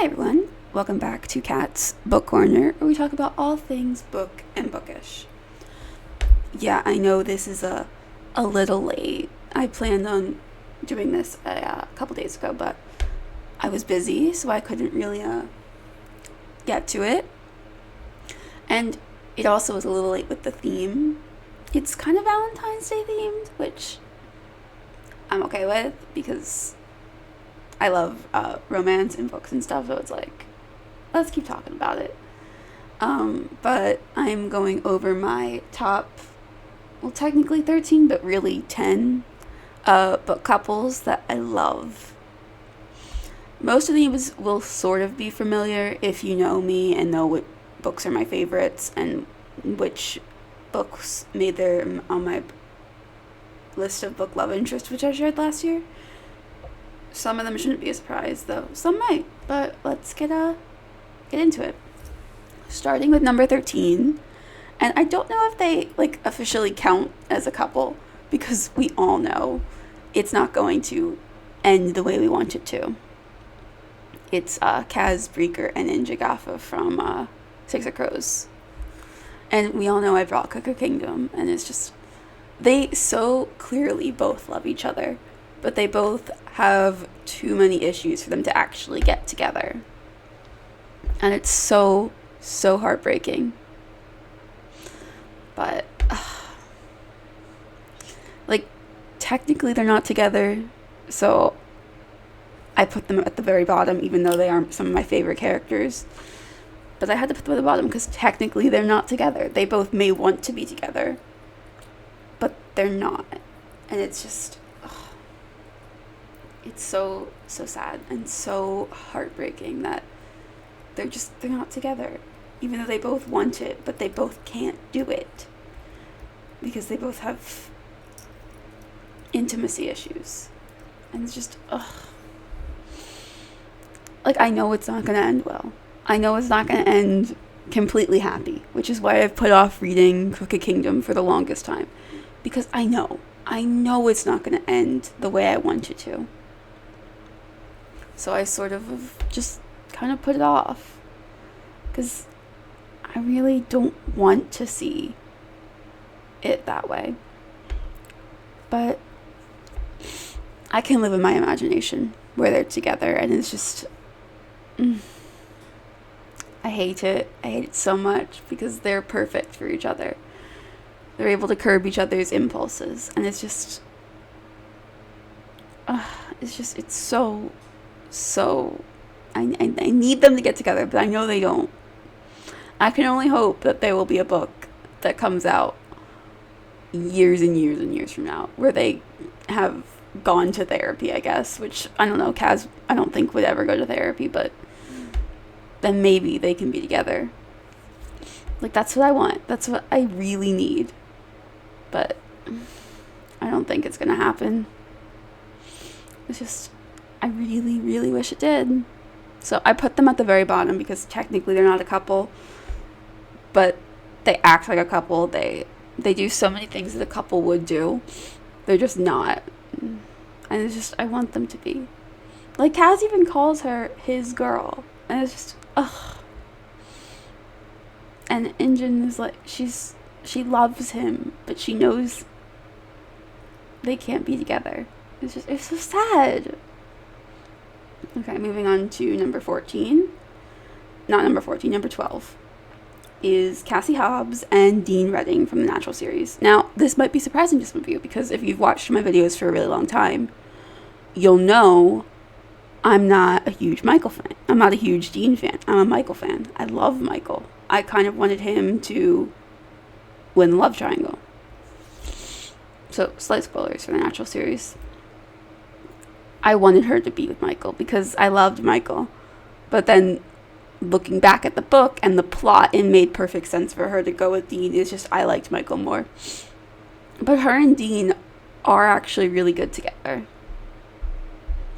Hi everyone, welcome back to Kat's Book Corner, where we talk about all things book and bookish. Yeah, I know this is a little late. I planned on doing this a couple days ago, but I was busy, so I couldn't really get to it. And it also was a little late with the theme. It's kind of Valentine's Day themed, which I'm okay with because I love romance and books and stuff, so it's like, let's keep talking about it. But I'm going over my top, well, technically 13, but really 10 book couples that I love. Most of these will sort of be familiar if you know me and know what books are my favorites and which books made their on my list of book love interest, which I shared last year. Some of them shouldn't be a surprise, though. Some might, but let's get into it. Starting with number 13, and I don't know if they officially count as a couple because we all know it's not going to end the way we want it to. It's Kaz Breaker and Ninja Gaffa from Six of Crows, and we all know I brought Cooker Kingdom, and it's just they so clearly both love each other. But they both have too many issues for them to actually get together. And it's so heartbreaking. But, technically they're not together. So I put them at the very bottom, even though they aren't some of my favorite characters. But I had to put them at the bottom because technically they're not together. They both may want to be together, but they're not. And it's just... it's so sad and so heartbreaking that they're not together, even though they both want it, but they both can't do it because they both have intimacy issues. And it's just I know it's not going to end well. I know it's not going to end completely happy, which is why I've put off reading Crooked Kingdom for the longest time, because I know it's not going to end the way I want it to. So I sort of just kind of put it off because I really don't want to see it that way. But I can live in my imagination where they're together, and it's just... I hate it. I hate it so much because they're perfect for each other. They're able to curb each other's impulses, and it's just... it's so I need them to get together, but I know they don't. I can only hope that there will be a book that comes out years and years and years from now where they have gone to therapy, I guess, which I don't know, Kaz I don't think would ever go to therapy, but then maybe they can be together. That's what I want. That's what I really need. But I don't think it's gonna happen. It's just I really, really wish it did. So I put them at the very bottom because technically they're not a couple, but they act like a couple. They do so many things that a couple would do. They're just not. And it's just, I want them to be. Kaz even calls her his girl. And it's just, And Injun is she loves him, but she knows they can't be together. It's so sad. Okay, moving on to number 14. Not number 14, number 12 is Cassie Hobbs and Dean Redding from the Natural series. Now, this might be surprising to some of you because if you've watched my videos for a really long time, you'll know I'm not a huge Michael fan. I'm not a huge Dean fan. I'm a Michael fan. I love Michael. I kind of wanted him to win the love triangle. So, slight spoilers for the Natural series. I wanted her to be with Michael because I loved Michael. But then looking back at the book and the plot, it made perfect sense for her to go with Dean. It's just I liked Michael more. But her and Dean are actually really good together.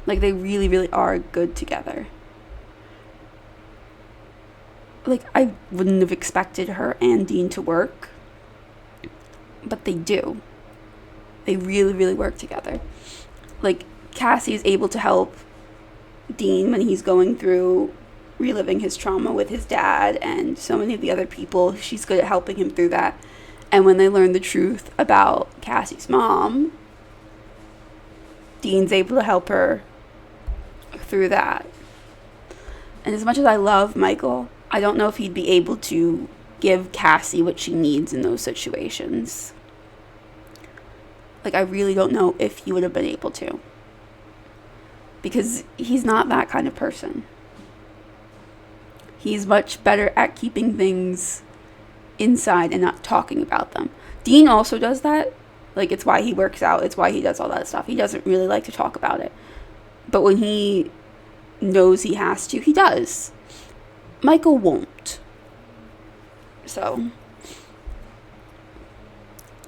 They really, really are good together. I wouldn't have expected her and Dean to work. But they do. They really, really work together. Cassie is able to help Dean when he's going through reliving his trauma with his dad and so many of the other people. She's good at helping him through that. And when they learn the truth about Cassie's mom, Dean's able to help her through that. And as much as I love Michael, I don't know if he'd be able to give Cassie what she needs in those situations. Like, I really don't know if he would have been able to. Because he's not that kind of person. He's much better at keeping things inside and not talking about them. Dean also does that. Like, it's why he works out. It's why he does all that stuff. He doesn't really like to talk about it. But when he knows he has to, he does. Michael won't. So,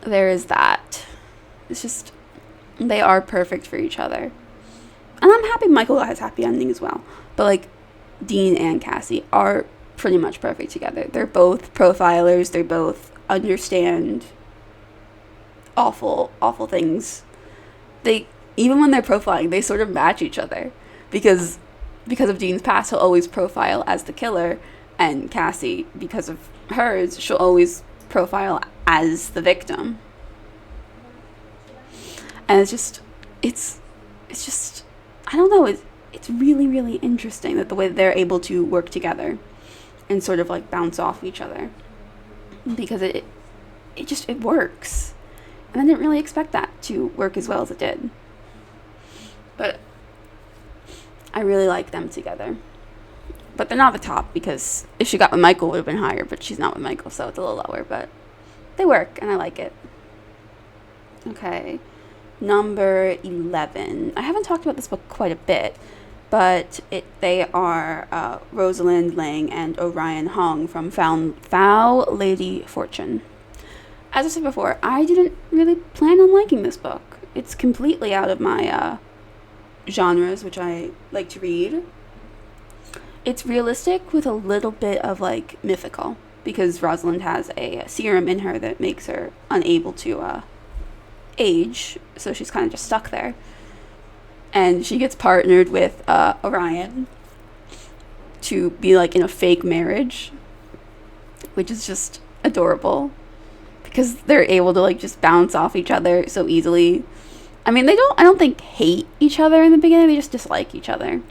there is that. It's just, they are perfect for each other. And I'm happy Michael has happy ending as well. But, like, Dean and Cassie are pretty much perfect together. They're both profilers. They both understand awful things. They, even when they're profiling, they sort of match each other. Because of Dean's past, he'll always profile as the killer. And Cassie, because of hers, she'll always profile as the victim. And it's just, I don't know, it's really, really interesting that the way they're able to work together and sort of like bounce off each other, because it works. And I didn't really expect that to work as well as it did. But I really like them together. But they're not the top, because if she got with Michael, it would have been higher, but she's not with Michael, so it's a little lower, but they work, and I like it. Okay, number 11. I haven't talked about this book quite a bit, but they are Rosalind Lang and Orion Hung from Foul Lady Fortune. As I said before, I didn't really plan on liking this book. It's completely out of my genres, which I like to read. It's realistic with a little bit of, like, mythical, because Rosalind has a serum in her that makes her unable to age, so she's kind of just stuck there. And she gets partnered with Orion to be, like, in a fake marriage, which is just adorable, because they're able to, like, just bounce off each other so easily. I mean, I don't think hate each other in the beginning, they just dislike each other.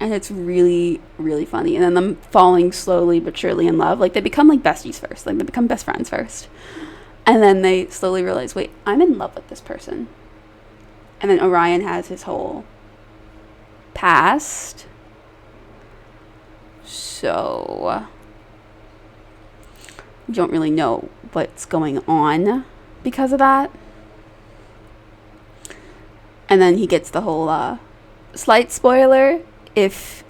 And it's really, really funny. And then them falling slowly but surely in love. Like, they become, like, besties first. Like, they become best friends first. And then they slowly realize, wait, I'm in love with this person. And then Orion has his whole past. So, we don't really know what's going on because of that. And then he gets the whole, slight spoiler, if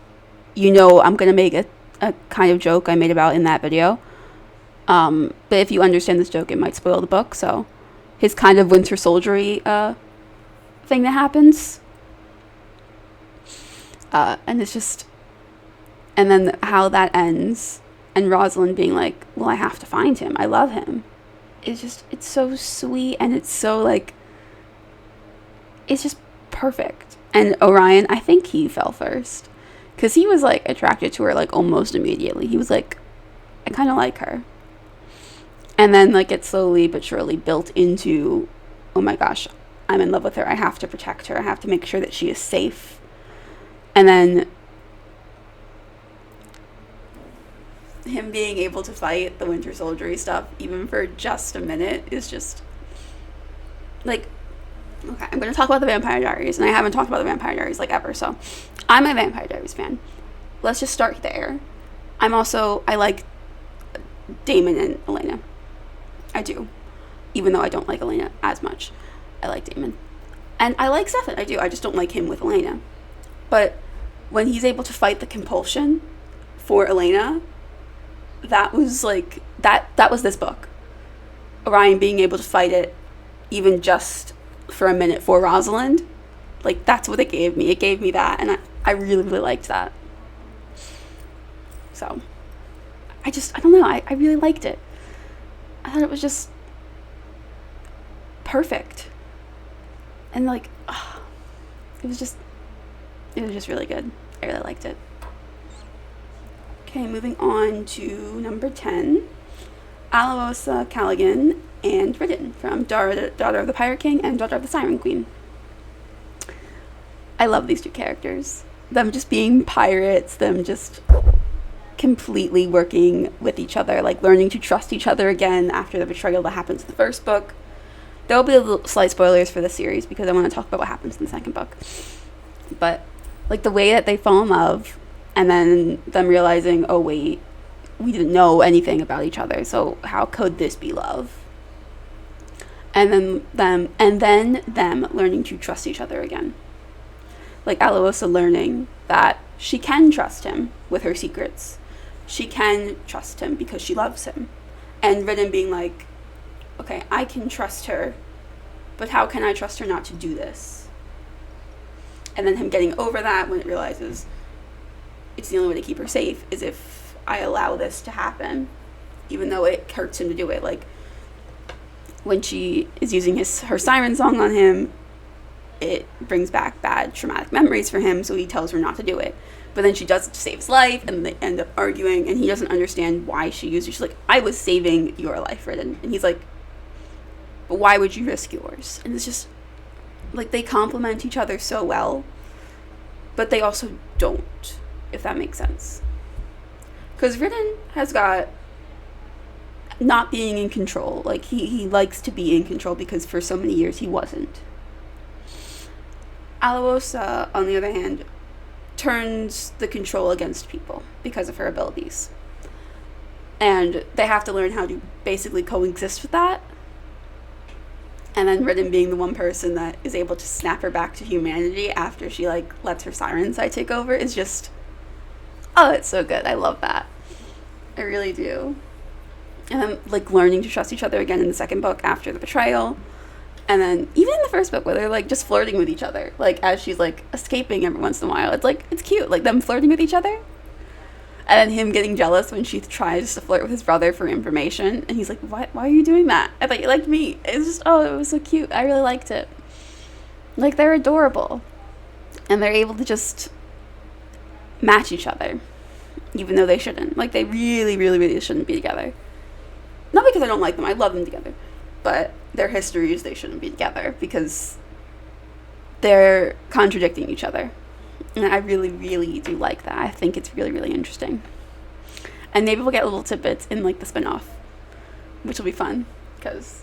you know I'm going to make a kind of joke I made about in that video. But if you understand this joke, it might spoil the book. So his kind of Winter Soldiery thing that happens. And it's just... And then how that ends. And Rosalind being like, well, I have to find him. I love him. It's so sweet. And it's so, like... It's just perfect. And Orion, I think he fell first. Because he was, like, attracted to her, like, almost immediately. He was like, I kind of like her. And then, like, it slowly but surely built into, oh my gosh, I'm in love with her. I have to protect her. I have to make sure that she is safe. And then him being able to fight the Winter Soldiery stuff, even for just a minute, is just, like... Okay, I'm going to talk about the Vampire Diaries, and I haven't talked about the Vampire Diaries, like, ever, so I'm a Vampire Diaries fan. Let's just start there. I like Damon and Elena. I do. Even though I don't like Elena as much. I like Damon. And I like Stefan, I do. I just don't like him with Elena. But when he's able to fight the compulsion for Elena, that was, like, that was this book. Orion being able to fight it, even just... for a minute for Rosalind, like, that's what it gave me. It gave me that, and I really, really liked that. So, I don't know, I really liked it. I thought it was just perfect. And, like, it was just really good. I really liked it. Okay, moving on to number 10. Alaosa Callaghan and Ridden from Daughter of the Pirate King and Daughter of the Siren Queen. I love these two characters. Them just being pirates, them just completely working with each other, like learning to trust each other again after the betrayal that happens in the first book. There will be little slight spoilers for this series because I want to talk about what happens in the second book. But like the way that they fall in love and then them realizing, oh wait, we didn't know anything about each other, so how could this be love? And then them learning to trust each other again. Like Alaosa learning that she can trust him with her secrets. She can trust him because she loves him. And Ridden being like, okay, I can trust her, but how can I trust her not to do this? And then him getting over that when it realizes it's the only way to keep her safe is if I allow this to happen, even though it hurts him to do it. Like when she is using her siren song on him, it brings back bad traumatic memories for him, so he tells her not to do it. But then she does it to save his life, and they end up arguing, and he doesn't understand why she used it. She's like, I was saving your life, Ridden. And he's like, but why would you risk yours? And it's just, like, they complement each other so well, but they also don't, if that makes sense. Because Ridden has got not being in control. Like, he likes to be in control because for so many years he wasn't. Alaosa, on the other hand, turns the control against people because of her abilities. And they have to learn how to basically coexist with that. And then Ridden being the one person that is able to snap her back to humanity after she, like, lets her siren side take over is just, oh, it's so good. I love that. I really do. And then, like, learning to trust each other again in the second book after the betrayal. And then, even in the first book, where they're, like, just flirting with each other, like, as she's, like, escaping every once in a while. It's, like, it's cute, like, them flirting with each other. And then him getting jealous when she tries to flirt with his brother for information. And he's like, why are you doing that? I thought you liked me. It's just, oh, it was so cute. I really liked it. Like, they're adorable. And they're able to just match each other, even though they shouldn't. Like, they really, really, really shouldn't be together. Not because I don't like them. I love them together. But their histories, they shouldn't be together because they're contradicting each other. And I really, really do like that. I think it's really, really interesting. And maybe we'll get little tidbits in, like, the spinoff, which will be fun. Because,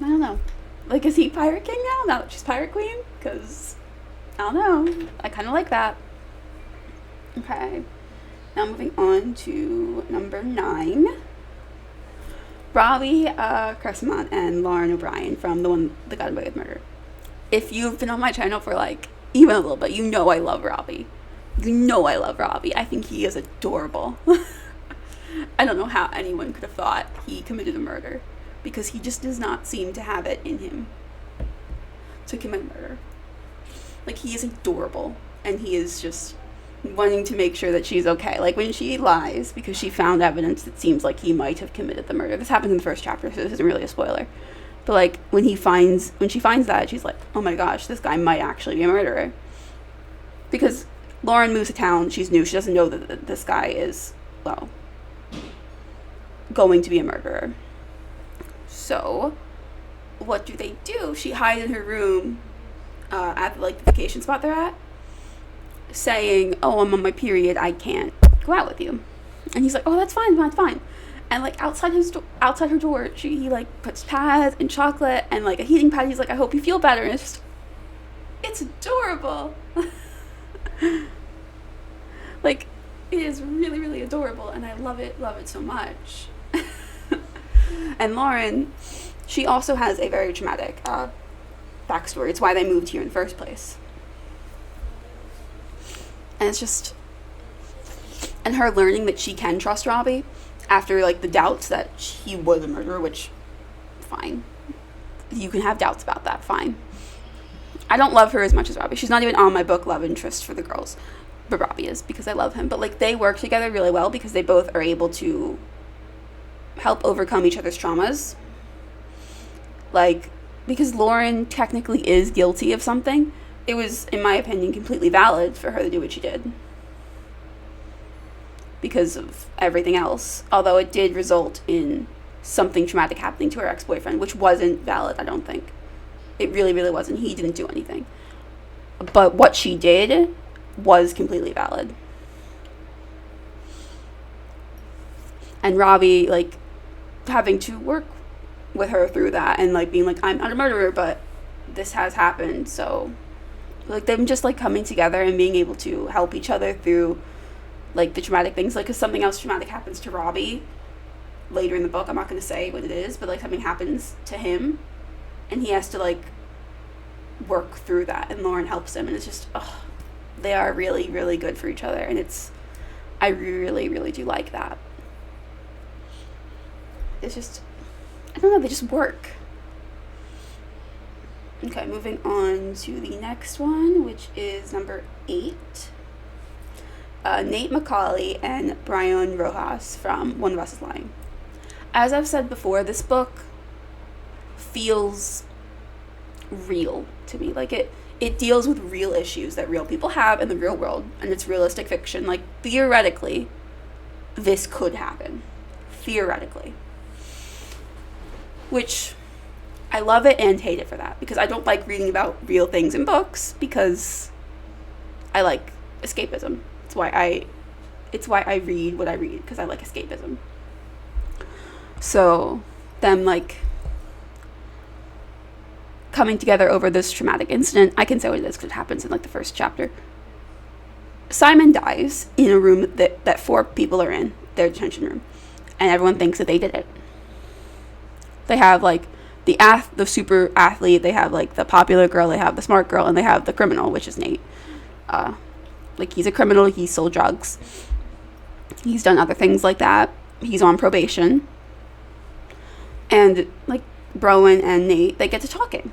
I don't know. Like, is he Pirate King now that she's Pirate Queen? Because, I don't know. I kind of like that. Okay. Now moving on to number 9. Robbie Crescimont and Lauren O'Brien from The Got Away with Murder. If you've been on my channel for, like, even a little bit, you know I love Robbie. You know I love Robbie. I think he is adorable. I don't know how anyone could have thought he committed a murder, because he just does not seem to have it in him to commit murder. Like, he is adorable, and he is just wanting to make sure that she's okay. Like, when she lies because she found evidence that seems like he might have committed the murder. This happens in the first chapter, so this isn't really a spoiler. But, like, when she finds that, she's like, oh my gosh, this guy might actually be a murderer. Because Lauren moves to town, she's new, she doesn't know that this guy is, well, going to be a murderer. So, what do? She hides in her room at, like, the vacation spot they're at, saying, oh, I'm on my period, I can't go out with you. And he's like, oh, that's fine. And, like, outside her door, he, like, puts pads and chocolate and, like, a heating pad. He's like, I hope you feel better. And it's adorable. Like, it is really, really adorable, and I love it so much. And Lauren, she also has a very traumatic backstory. It's why they moved here in the first place. And it's just, and her learning that she can trust Robbie after, like, the doubts that he was a murderer, which, fine. You can have doubts about that, fine. I don't love her as much as Robbie. She's not even on my book love interest for the girls, but Robbie is, because I love him. But, like, they work together really well because they both are able to help overcome each other's traumas. Like, because Lauren technically is guilty of something, it was, in my opinion, completely valid for her to do what she did. because of everything else, although it did result in something traumatic happening to her ex-boyfriend, which wasn't valid, I don't think. It really, really wasn't. He didn't do anything. But what she did was completely valid. And Robbie, like, having to work with her through that and, like, being like, I'm not a murderer, but this has happened. So, like, them just, like, coming together and being able to help each other through, like, the traumatic things. Like, because something else traumatic happens to Robbie later in the book. I'm not going to say what it is, but, like, something happens to him. And he has to, like, work through that. And Lauren helps him. And it's just, they are really, really good for each other. And I really, really do like that. It's just, I don't know, they just work. Okay, moving on to the next one, which is number 8. Nate Macaulay and Brian Rojas from One of Us is Lying. As I've said before, this book feels real to me. Like, it deals with real issues that real people have in the real world, and it's realistic fiction. Like, theoretically, this could happen. Theoretically. Which, I love it and hate it for that, because I don't like reading about real things in books, because I like escapism. It's why I read what I read, because I like escapism. So, them, like, coming together over this traumatic incident, I can say what it is because it happens in, like, the first chapter. Simon dies in a room that 4 people are in, their detention room, and everyone thinks that they did it. They have, like, the super athlete, they have, like, the popular girl, they have the smart girl, and they have the criminal, which is Nate. Like, he's a criminal, he sold drugs. He's done other things like that. He's on probation. And, like, Browen and Nate, they get to talking.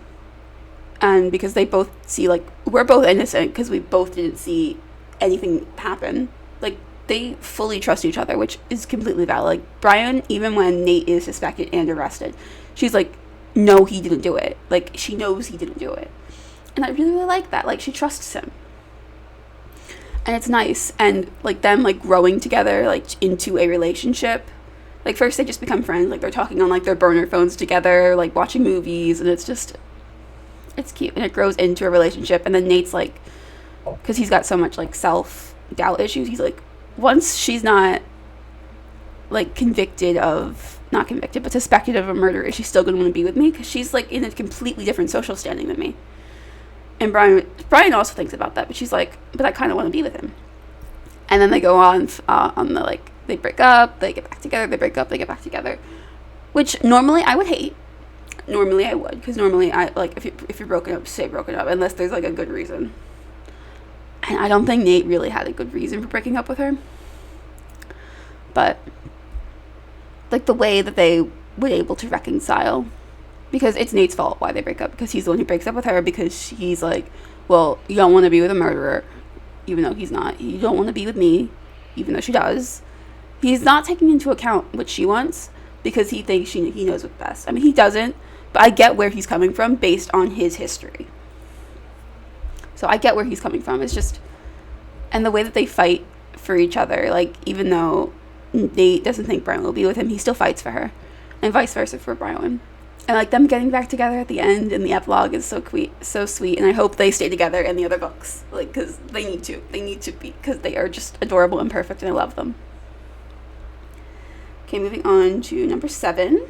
And because they both see, like, we're both innocent because we both didn't see anything happen. Like, they fully trust each other, which is completely valid. Like, Brian, even when Nate is suspected and arrested, she's like, no, he didn't do it. Like, she knows he didn't do it. And I really, really like that. Like, she trusts him. And it's nice. And, like, them, like, growing together, like, into a relationship. Like, first they just become friends. Like, they're talking on, like, their burner phones together, like, watching movies. And it's just, it's cute. And it grows into a relationship. And then Nate's, like, because he's got so much, like, self-doubt issues, he's like, once she's not, like, not convicted, but suspected of a murder, is she still going to want to be with me? Because she's, like, in a completely different social standing than me. And Brian also thinks about that, but she's like, but I kind of want to be with him. And then they go on the, like, they break up, they get back together, they break up, they get back together. Which normally I would hate. Normally I would, because normally I, like, if you're broken up, stay broken up, unless there's, like, a good reason. And I don't think Nate really had a good reason for breaking up with her. But, like, the way that they were able to reconcile, because it's Nate's fault why they break up, because he's the one who breaks up with her, because he's like, well, you don't want to be with a murderer, even though he's not. You don't want to be with me, even though she does. He's not taking into account what she wants, because he thinks he knows what's best. I mean, he doesn't, but I get where he's coming from based on his history. So I get where he's coming from. It's just, and the way that they fight for each other, like, even though Nate doesn't think Brian will be with him, he still fights for her, and vice versa for Brian. And, like, them getting back together at the end in the epilogue is so sweet, and I hope they stay together in the other books, like, because they need to be, because they are just adorable and perfect, and I love them. Okay, moving on to number 7,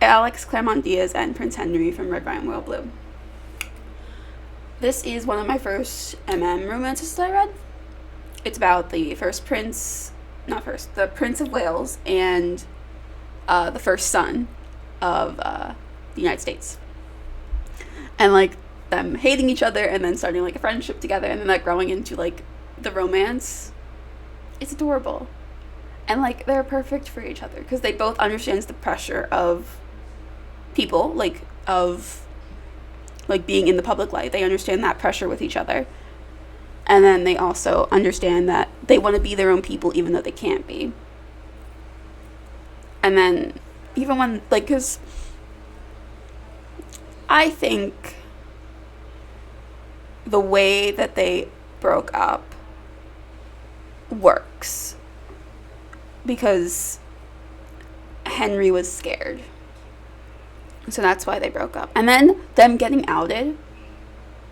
Alex Claremont Diaz and Prince Henry from Red, Vine, Royal Blue. This is one of my first romances that I read. It's about the Prince of Wales and the first son of the United States. And, like, them hating each other and then starting, like, a friendship together, and then that growing into, like, the romance. It's adorable. And, like, they're perfect for each other because they both understand the pressure of people, like, being in the public light. They understand that pressure with each other. And then they also understand that they want to be their own people even though they can't be. And then, even when, like, because I think the way that they broke up works. because Henry was scared. So that's why they broke up. And then them getting outed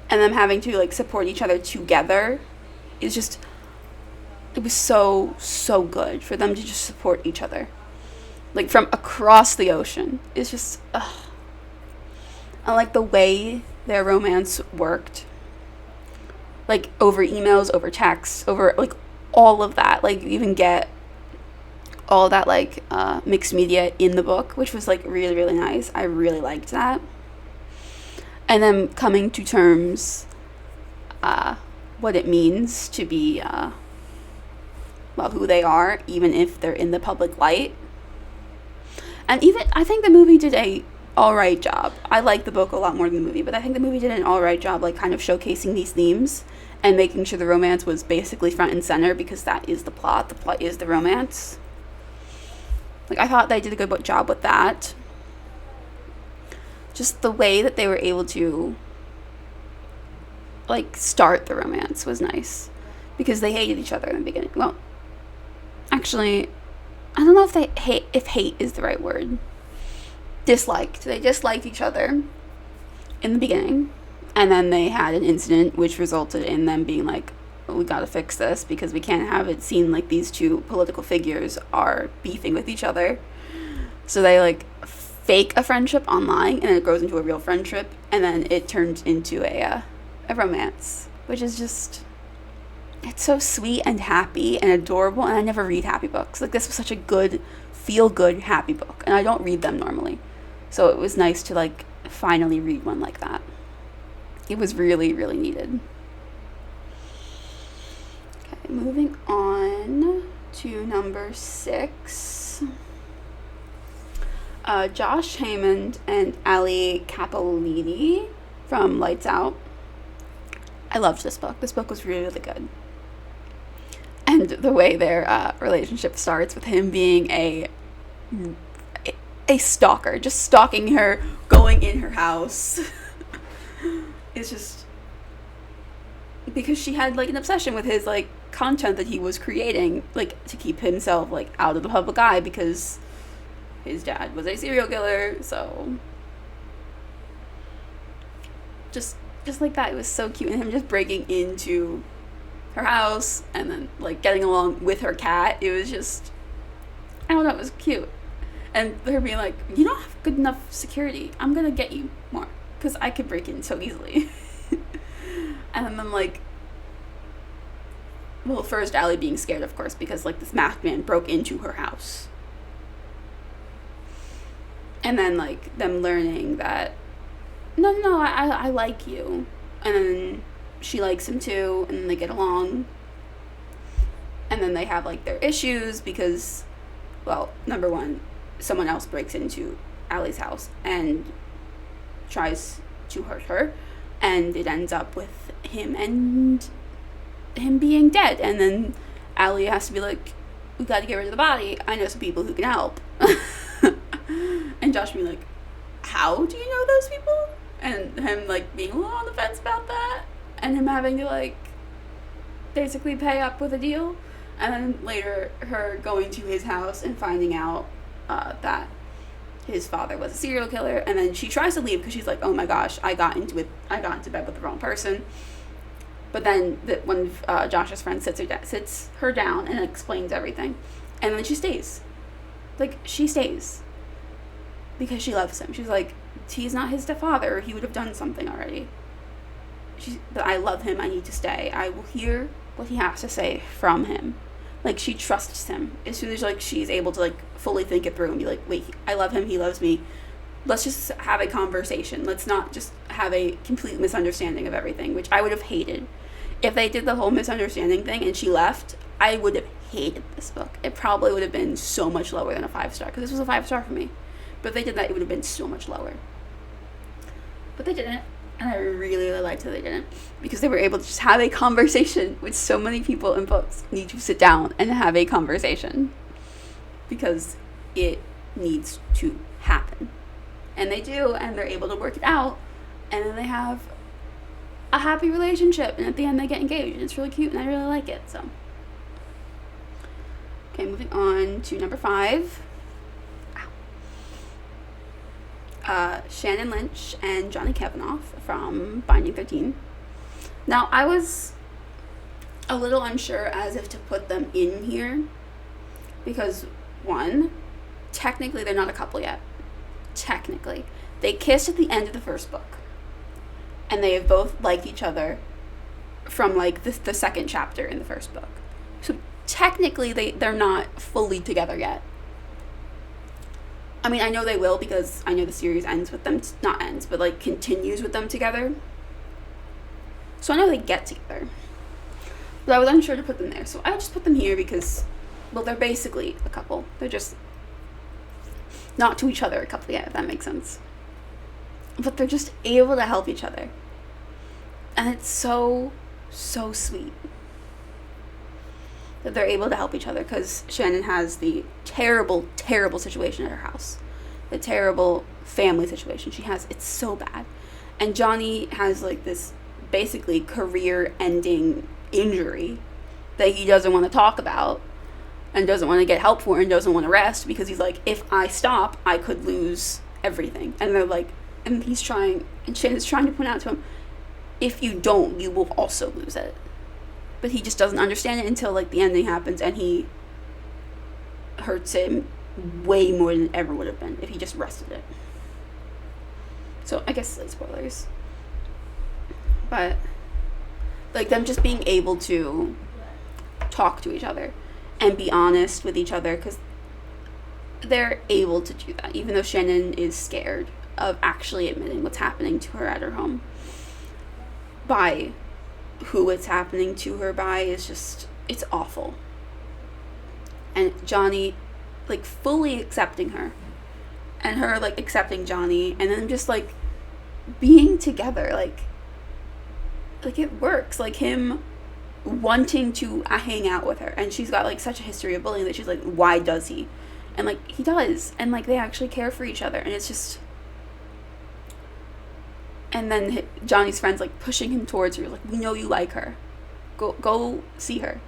and them having to like support each other together is just, it was so good for them to just support each other, like from across the ocean. It's just I like the way their romance worked, like over emails, over texts, over like all of that. Like you even get all that like mixed media in the book, which was like really nice. I really liked that. And then coming to terms what it means to be who they are, even if they're in the public light. And even I think the movie did a alright job. I like the book a lot more than the movie, but I think the movie did an alright job, like kind of showcasing these themes and making sure the romance was basically front and center, because that is the plot. The plot is the romance. Like, I thought they did a good job with that. Just the way that they were able to, like, start the romance was nice. Because they hated each other in the beginning. Well, actually, I don't know if hate is the right word. Disliked. They disliked each other in the beginning. And then they had an incident which resulted in them being like, we gotta fix this, because we can't have it seem like these two political figures are beefing with each other. So they like fake a friendship online, and it grows into a real friendship, and then it turns into a romance, which is just, it's so sweet and happy and adorable. And I never read happy books. Like, this was such a good, feel good happy book, and I don't read them normally, so it was nice to like finally read one like that. It was really needed. Moving on to number 6. Josh Hammond and Ali Capolini from Lights Out. I loved this book. This book was really good. And the way their relationship starts with him being a stalker, just stalking her, going in her house. It's just because she had like an obsession with his like content that he was creating, like to keep himself like out of the public eye, because his dad was a serial killer. So just like that, it was so cute. And him just breaking into her house and then like getting along with her cat, it was just, I don't know, it was cute. And her being like, you don't have good enough security, I'm gonna get you more, because I could break in so easily. And then like, well, first Allie being scared, of course, because like this masked man broke into her house. And then like them learning that no, I like you. And then she likes him too, and then they get along. And then they have like their issues because, well, number one, someone else breaks into Allie's house and tries to hurt her, and it ends up with him being dead. And then Allie has to be like, we gotta get rid of the body, I know some people who can help. And Josh being like, how do you know those people? And him like being a little on the fence about that, and him having to like basically pay up with a deal. And then later her going to his house and finding out that his father was a serial killer. And then she tries to leave because she's like, oh my gosh, I got into bed with the wrong person. But then one of Josh's friends sits her down and explains everything. And then she stays. Like, she stays. Because she loves him. She's like, he's not his father. He would have done something already. But I love him. I need to stay. I will hear what he has to say from him. Like, she trusts him. As soon as, like, she's able to, like, fully think it through and be like, wait, I love him. He loves me. Let's just have a conversation. Let's not just have a complete misunderstanding of everything, which I would have hated. If they did the whole misunderstanding thing and she left, I would have hated this book. It probably would have been so much lower than a 5-star, because this was a 5-star for me. But if they did that, it would have been so much lower. But they didn't, and I really liked that they didn't, because they were able to just have a conversation, which so many people in books need to sit down and have a conversation, because it needs to happen. And they do, and they're able to work it out, and then they have a happy relationship, and at the end they get engaged, and it's really cute, and I really like it. So, Okay, moving on to number 5. Shannon Lynch and Johnny Kavanaugh from Binding 13. Now, I was a little unsure as if to put them in here because, one, technically they're not a couple yet. Technically. They kissed at the end of the first book. And they have both liked each other from, like, the second chapter in the first book. So, technically, they're not fully together yet. I mean, I know they will because I know the series ends with them, not ends, but, like, continues with them together. So I know they get together. But I was unsure to put them there. So I just put them here because, well, they're basically a couple. They're just not to each other a couple yet, if that makes sense. But they're just able to help each other. And it's so, so sweet that they're able to help each other because Shannon has the terrible, terrible situation at her house. The terrible family situation she has. It's so bad. And Johnny has, like, this basically career-ending injury that he doesn't want to talk about and doesn't want to get help for and doesn't want to rest because he's like, if I stop, I could lose everything. And they're like, and he's trying, and Shannon's trying to point out to him, if you don't, you will also lose it. But he just doesn't understand it until, like, the ending happens and he hurts him way more than it ever would have been if he just rested it. So, I guess slight spoilers. But, like, them just being able to talk to each other and be honest with each other because they're able to do that, even though Shannon is scared of actually admitting what's happening to her at her home. By who it's happening to her by is just, it's awful. And Johnny, like, fully accepting her. And her, like, accepting Johnny. And then just, like, being together. Like, it works. Like, him wanting to hang out with her. And she's got, like, such a history of bullying that she's like, why does he? And, like, he does. And, like, they actually care for each other. And it's just... And then Johnny's friends, like, pushing him towards her. Like, we know you like her. Go see her.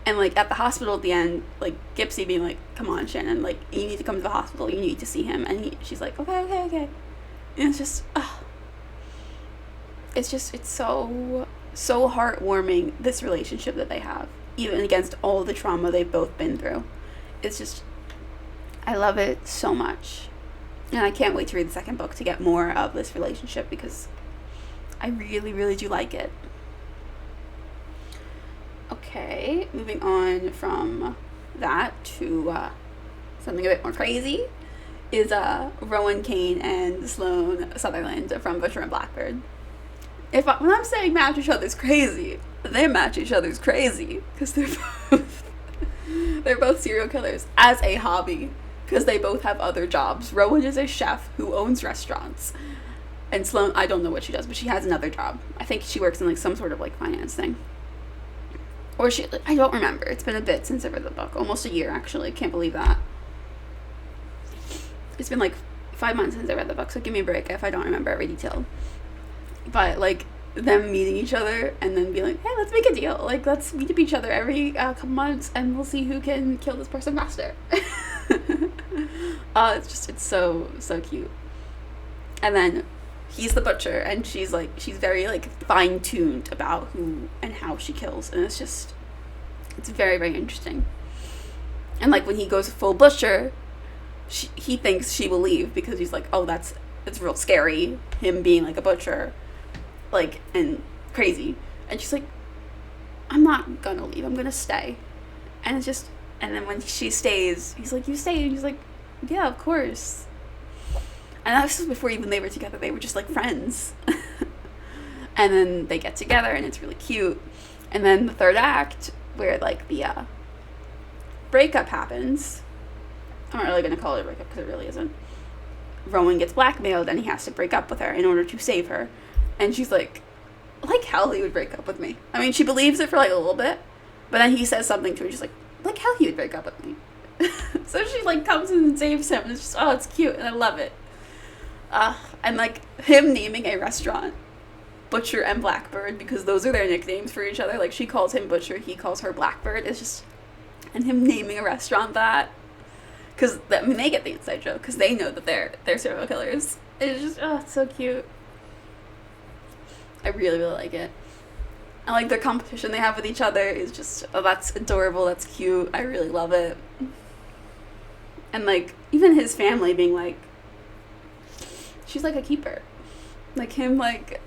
And, like, at the hospital at the end, like, Gipsy being like, come on, Shannon. Like, you need to come to the hospital. You need to see him. And she's like, okay. And it's just, it's so, so heartwarming, this relationship that they have. Even against all the trauma they've both been through. It's just, I love it so much. And I can't wait to read the second book to get more of this relationship because I really, really do like it. Okay, moving on from that to something a bit more crazy is Rowan Kane and Sloane Sutherland from Butcher and Blackbird. When I'm saying match each other's crazy, they match each other's crazy because they're both serial killers as a hobby. Because they both have other jobs. Rowan is a chef who owns restaurants. And Sloane, I don't know what she does, but she has another job. I think she works in, like, some sort of, like, finance thing. Or I don't remember. It's been a bit since I read the book. Almost a year, actually. Can't believe that. It's been, like, 5 months since I read the book, so give me a break if I don't remember every detail. But, like, them meeting each other and then being like, hey, let's make a deal. Like, let's meet up each other every couple months and we'll see who can kill this person faster. It's so, so cute. And then he's the butcher and she's very, like, fine-tuned about who and how she kills. And it's very, very interesting. And, like, when he goes full butcher, he thinks she will leave because he's like, oh, it's real scary, him being, like, a butcher, like, and crazy. And she's like, I'm not gonna leave, I'm gonna stay. And it's just, and then when she stays, he's like, you stay? And he's like, yeah, of course. And this was before even they were together. They were just, like, friends. And then they get together, and it's really cute. And then the third act, where, like, the breakup happens. I'm not really going to call it a breakup, because it really isn't. Rowan gets blackmailed, and he has to break up with her in order to save her. And she's like hell he would break up with me. I mean, she believes it for, like, a little bit. But then he says something to her, she's like hell he would break up with me. So she, like, comes in and saves him, and it's just, it's cute, and I love it. And, like, him naming a restaurant Butcher and Blackbird, because those are their nicknames for each other. Like, she calls him Butcher, he calls her Blackbird. It's and him naming a restaurant that. Because, I mean, they get the inside joke because they know that they're serial killers. It's just, it's so cute. I really, really like it. I like their competition they have with each other is just, that's adorable, that's cute. I really love it. And, like, even his family being like, she's like a keeper. Like, him, like,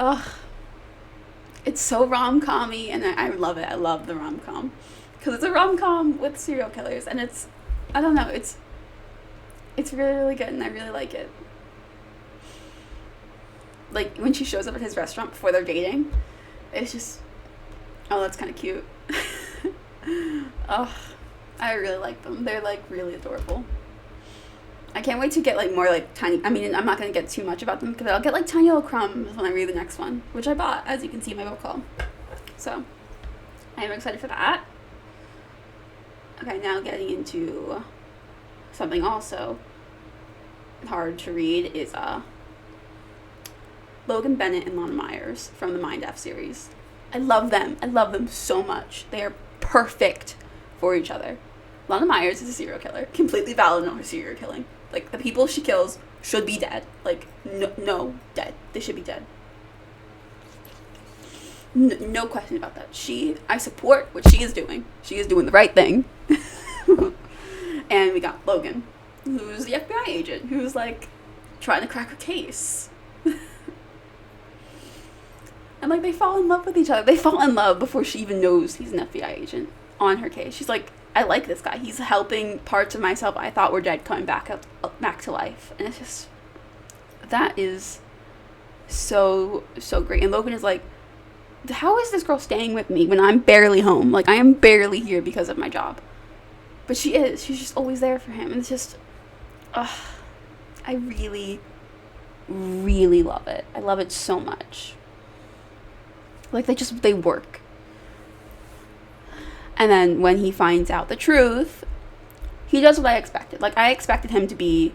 it's so rom-com-y, and I love it. I love the rom-com. Because it's a rom-com with serial killers, and it's, I don't know, it's really, really good, and I really like it. Like, when she shows up at his restaurant before they're dating, it's just, that's kind of cute. I really like them. They're, like, really adorable. I can't wait to get, like, more, like, tiny, I mean, I'm not going to get too much about them, because I'll get, like, tiny little crumbs when I read the next one, which I bought, as you can see in my book haul. So, I am excited for that. Okay, now getting into something also hard to read is, Logan Bennett and Lana Myers from the Mind F series. I love them. I love them so much. They are perfect for each other. Lana Myers is a serial killer. Completely valid in her serial killing. Like, the people she kills should be dead. Like, no, dead. They should be dead. No question about that. I support what she is doing. She is doing the right thing. And we got Logan, who's the FBI agent, who's, like, trying to crack her case. And, like, they fall in love with each other. They fall in love before she even knows he's an FBI agent on her case. She's like, I like this guy. He's helping parts of myself I thought were dead coming back to life. And it's just, that is so, so great. And Logan is like, how is this girl staying with me when I'm barely home? Like, I am barely here because of my job. But she is. She's just always there for him. And it's just, I really, really love it. I love it so much. Like, they work. And then when he finds out the truth, he does what I expected. Like, I expected him to be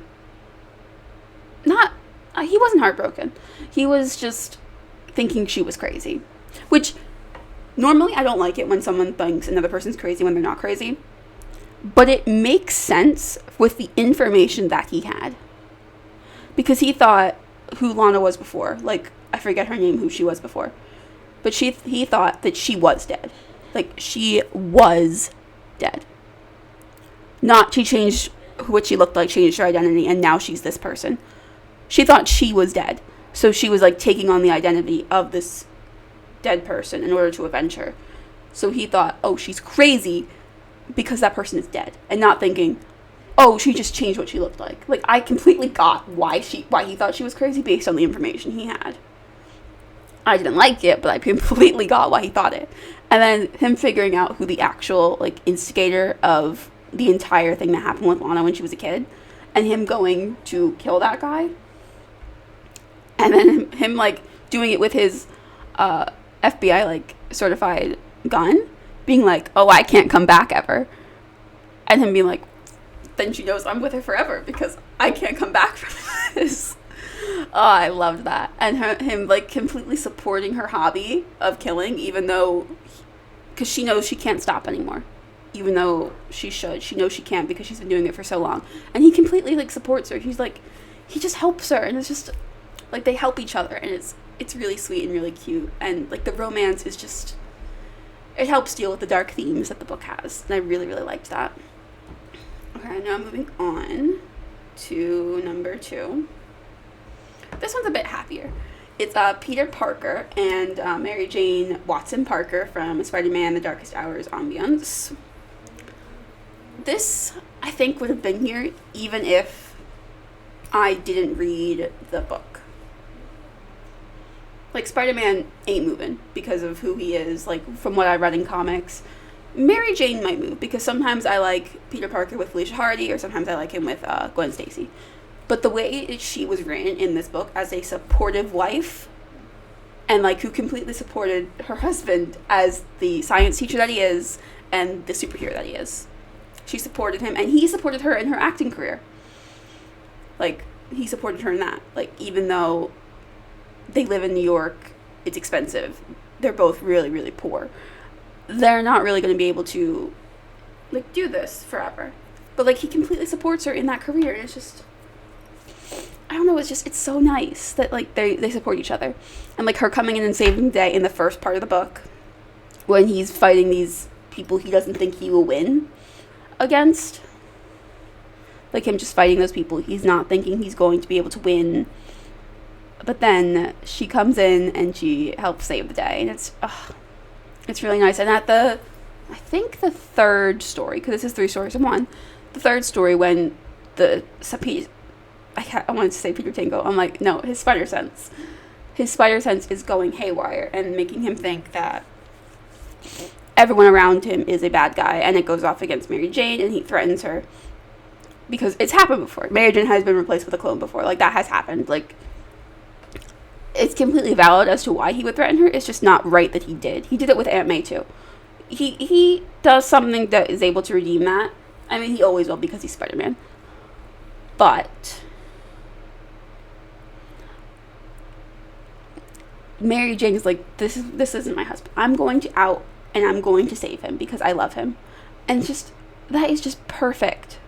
he wasn't heartbroken. He was just thinking she was crazy. Which, normally I don't like it when someone thinks another person's crazy when they're not crazy. But it makes sense with the information that he had. Because he thought who Lana was before. Like, I forget her name, who she was before. But he thought that she was dead. Like, she was dead. Not she changed what she looked like, changed her identity, and now she's this person. She thought she was dead. So she was, like, taking on the identity of this dead person in order to avenge her. So he thought, she's crazy because that person is dead. And not thinking, she just changed what she looked like. Like, I completely got why he thought she was crazy based on the information he had. I didn't like it, but I completely got why he thought it. And then him figuring out who the actual, like, instigator of the entire thing that happened with Lana when she was a kid, and him going to kill that guy, and then him like, doing it with his FBI, like, certified gun, being like, I can't come back ever. And him being like, then she knows I'm with her forever, because I can't come back from this. I loved that. And him, like, completely supporting her hobby of killing, even though, because she knows she can't stop anymore. Even though she should. She knows she can't because she's been doing it for so long. And he completely, like, supports her. He's like, he just helps her. And it's just, like, they help each other. And it's really sweet and really cute. And, like, the romance is just, it helps deal with the dark themes that the book has. And I really, really liked that. Okay, now moving on to number 2. This one's a bit happier. It's Peter Parker and Mary Jane Watson Parker from Spider-Man: The Darkest Hours ambience. This, I think, would have been here even if I didn't read the book. Like, Spider-Man ain't moving because of who he is, like, from what I read in comics. Mary Jane might move because sometimes I like Peter Parker with Felicia Hardy, or sometimes I like him with Gwen Stacy. But the way she was written in this book as a supportive wife, and, like, who completely supported her husband as the science teacher that he is and the superhero that he is. She supported him, and he supported her in her acting career. Like, he supported her in that. Like, even though they live in New York, it's expensive. They're both really, really poor. They're not really going to be able to like, do this forever. But, like, he completely supports her in that career, and it's just, I don't know, it's so nice that, like, they support each other. And, like, her coming in and saving the day in the first part of the book, when he's fighting these people he doesn't think he will win against. Like, him just fighting those people he's not thinking he's going to be able to win. But then she comes in and she helps save the day. And it's really nice. And at I think the third story, because this is 3 stories in one, the third story when I wanted to say Peter Tingle. I'm like, no, his spider sense. His spider sense is going haywire and making him think that everyone around him is a bad guy. And it goes off against Mary Jane, and he threatens her. Because it's happened before. Mary Jane has been replaced with a clone before. Like, that has happened. Like, it's completely valid as to why he would threaten her. It's just not right that he did. He did it with Aunt May, too. He does something that is able to redeem that. I mean, he always will because he's Spider-Man. But Mary Jane is like, this isn't my husband. I'm going to out and I'm going to save him because I love him. And it's just, that is just perfect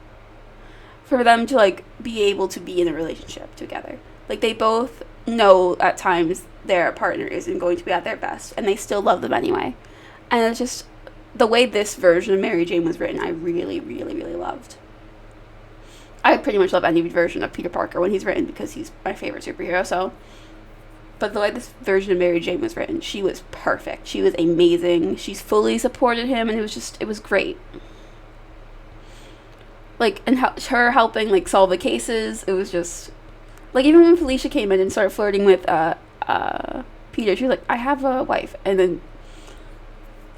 for them to, like, be able to be in a relationship together. Like, they both know at times their partner isn't going to be at their best, and they still love them anyway. And it's just, the way this version of Mary Jane was written, I really, really, really loved. I pretty much love any version of Peter Parker when he's written because he's my favorite superhero, so. But the way this version of Mary Jane was written, she was perfect. She was amazing. She's fully supported him, and it was great. Like, and her helping, like, solve the cases, it was just, like, even when Felicia came in and started flirting with Peter, she was like, I have a wife. And then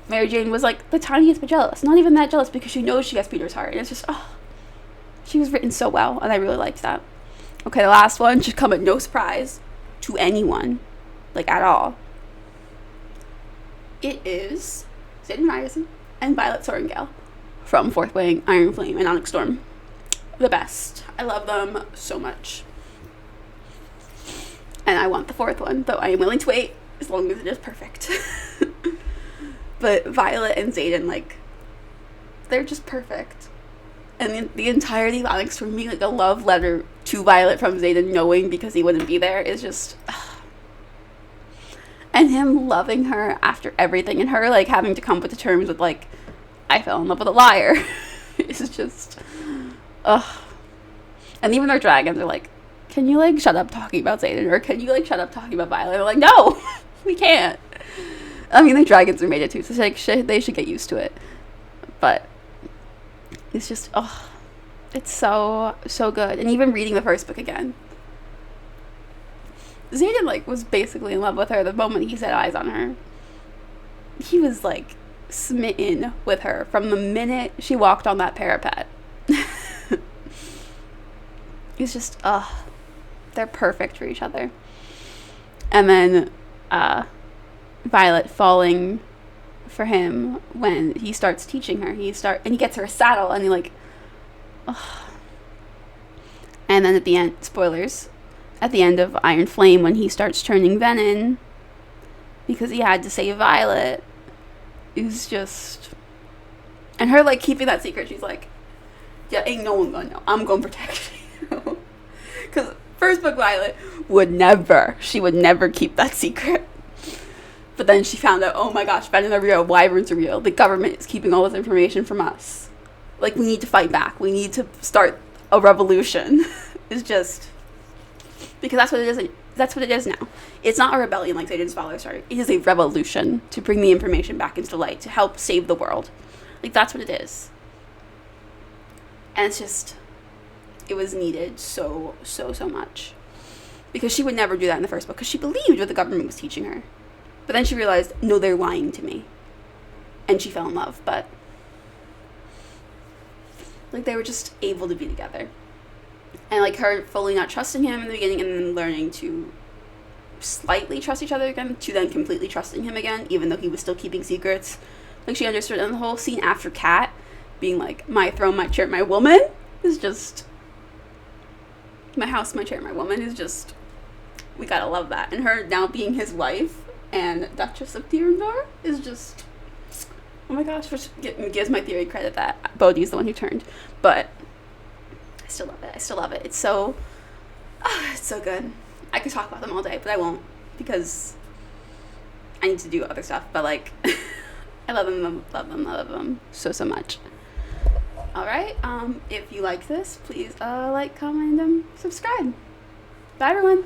Mary Jane was, like, the tiniest bit jealous. Not even that jealous because she knows she has Peter's heart. And it's just, she was written so well, and I really liked that. Okay, the last one should come at no surprise to anyone, like, at all. It is Zayden Ryerson and Violet Sorrengail from Fourth Wing, Iron Flame, and Onyx Storm. The best. I love them so much. And I want the 4th one, though I am willing to wait as long as it is perfect. But Violet and Zayden, like, they're just perfect. And the entirety of Onyx Storm being, like, a love letter to Violet from Zayden, knowing because he wouldn't be there, is just... And him loving her after everything, and her, like, having to come to terms with, like, I fell in love with a liar. It's just, And even their dragons are like, can you, like, shut up talking about Zayden? Or can you, like, shut up talking about Violet? They're like, no, we can't. I mean, the dragons are made it too, so like, they should get used to it. But it's just, it's so, so good. And even reading the first book again, Zayden, like, was basically in love with her the moment he set eyes on her. He was, like, smitten with her from the minute she walked on that parapet. It's just, they're perfect for each other. And then Violet falling for him when he starts teaching her. And he gets her a saddle, and he, like, And then at the end, spoilers, at the end of Iron Flame, when he starts turning venom because he had to save Violet, is just, and her, like, keeping that secret. She's like, yeah, ain't no one gonna know. I'm gonna protect you. Because first book Violet would never keep that secret. But then she found out, oh my gosh, venom are real, wyverns are real. The government is keeping all this information from us. Like, we need to fight back. We need to start a revolution. It's just, because that's what it is. That's what it is now. It's not a rebellion like Zayden's father started. It is a revolution to bring the information back into the light, to help save the world. Like, that's what it is. And it's just, it was needed so, so, so much. Because she would never do that in the first book, because she believed what the government was teaching her. But then she realized, no, they're lying to me. And she fell in love, but, like, they were just able to be together. And, like, her fully not trusting him in the beginning, and then learning to slightly trust each other again, to then completely trusting him again, even though he was still keeping secrets. Like, she understood. And the whole scene after Kat being like, my throne, my chair, my woman, is just, my house, my chair, my woman, is just, we gotta love that. And her now being his wife and Duchess of Tyrandor is just, Oh my gosh, which gives my theory credit that Bodhi's the one who turned. But I still love it. I still love it. It's so good. I could talk about them all day, but I won't because I need to do other stuff. But like, I love them so much. All right. If you like this, please like, comment, and subscribe. Bye, everyone.